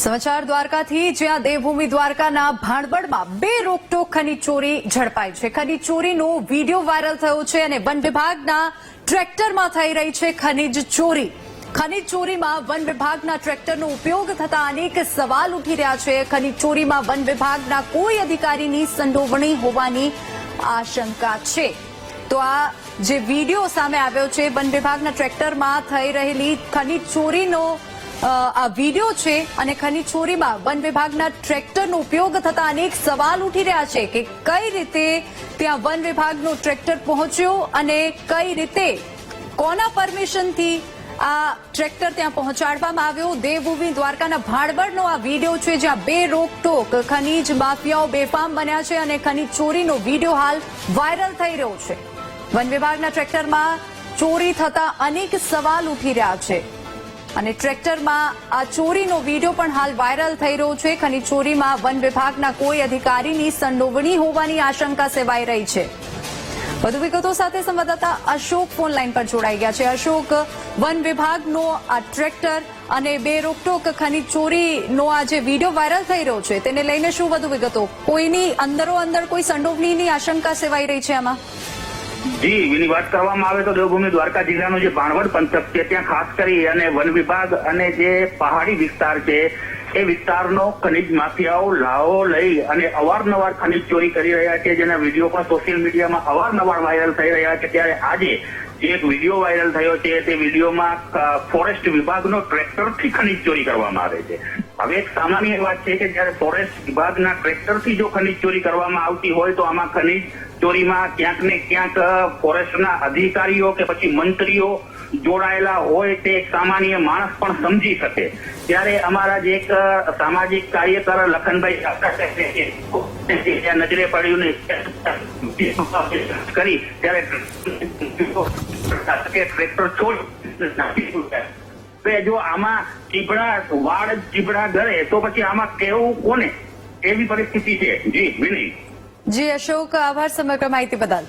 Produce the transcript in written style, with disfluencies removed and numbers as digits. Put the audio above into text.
સમાચાર દ્વારકાથી, જ્યાં દેવભૂમિ દ્વારકાના ભાણવડમાં બે રોકટોક ખનીજ ચોરી ઝડપાઈ છે. ખનીજ ચોરીનો વિડીયો વાયરલ થયો છે અને વન વિભાગના ટ્રેક્ટરમાં થઈ રહી છે ખનીજ ચોરી. ખનીજ ચોરીમાં વન વિભાગના ટ્રેક્ટરનો ઉપયોગ થતા અનેક સવાલ ઉઠી રહ્યા છે. ખનીજ ચોરીમાં વન વિભાગના કોઈ અધિકારીની સંડોવણી હોવાની આશંકા છે. તો આ જે વિડીયો સામે આવ્યો છે, વન વિભાગના ટ્રેક્ટરમાં થઈ રહેલી ખનીજ ચોરીનો આ વિડીયો છે અને ખનીજ ચોરીમાં વન વિભાગના ટ્રેક્ટરનો ઉપયોગ થતા અનેક સવાલ ઉઠી રહ્યા છે કે કઈ રીતે ત્યાં વન વિભાગનો ટ્રેક્ટર પહોંચ્યો અને કઈ રીતે કોના પરમિશનથી આ ટ્રેક્ટર ત્યાં પહોંચાડવામાં આવ્યો. દેવભૂમિ દ્વારકાના ભાણવડનો આ વિડીયો છે, જ્યાં બે રોકટોક ખનીજ માફિયાઓ બેફામ બન્યા છે અને ખનીજ ચોરીનો વિડીયો હાલ વાયરલ થઈ રહ્યો છે. વન વિભાગના ટ્રેક્ટરમાં ચોરી થતા અનેક સવાલ ઉઠી રહ્યા છે અને ટ્રેક્ટરમાં આ ચોરીનો વિડીયો પણ હાલ વાયરલ થઈ રહ્યો છે. ખનીજ ચોરીમાં વન વિભાગના કોઈ અધિકારીની સંડોવણી હોવાની આશંકા સેવાઈ રહી છે. વધુ વિગતો સાથે સંવાદદાતા અશોક ફોન લાઈન પર જોડાઈ ગયા છે. અશોક, વન વિભાગનો આ ટ્રેક્ટર અને બે રોકટોક ખનીજ ચોરીનો આ જે વિડીયો વાયરલ થઈ રહ્યો છે, તેને લઈને શું વધુ વિગતો? કોઈની અંદરો અંદર કોઈ સંડોવણીની આશંકા સેવાઈ રહી છે આમાં? જી, એની વાત કરવામાં આવે તો દેવભૂમિ દ્વારકા જિલ્લાનું જે ભાણવડ પંથક છે, ત્યાં ખાસ કરી અને વન વિભાગ અને જે પહાડી વિસ્તાર છે એ વિસ્તારનો ખનીજ માફિયાઓ લાવો લઈ અને અવારનવાર ખનીજ ચોરી કરી રહ્યા છે, જેના વિડીયો પણ સોશિયલ મીડિયામાં અવારનવાર વાયરલ થઈ રહ્યા છે. ત્યારે આજે જે એક વિડીયો વાયરલ થયો છે, તે વિડીયોમાં ફોરેસ્ટ વિભાગનો ટ્રેક્ટરથી ખનીજ ચોરી કરવામાં આવે છે. હવે એક સામાન્ય વાત છે કે જયારે ફોરેસ્ટ વિભાગના ટ્રેક્ટરથી જો ખનીજ ચોરી કરવામાં આવતી હોય તો આમાં ખનીજ ચોરીમાં ક્યાંક ને ક્યાંક ફોરેસ્ટના અધિકારીઓ કે પછી મંત્રીઓ જોડાયેલા હોય તે એક સામાન્ય માણસ પણ સમજી શકે. ત્યારે અમારા જે એક સામાજિક કાર્યકર લખનભાઈ નજરે પડ્યું ને કરી ત્યારે ટ્રેક્ટર છોડી, જો આમાં વાડ ચીબડા ગળે તો પછી આમાં કેવું કોને, એવી પરિસ્થિતિ છે. જી વિનય. જી અશોક, આભાર સમગ્ર માહિતી બદલ.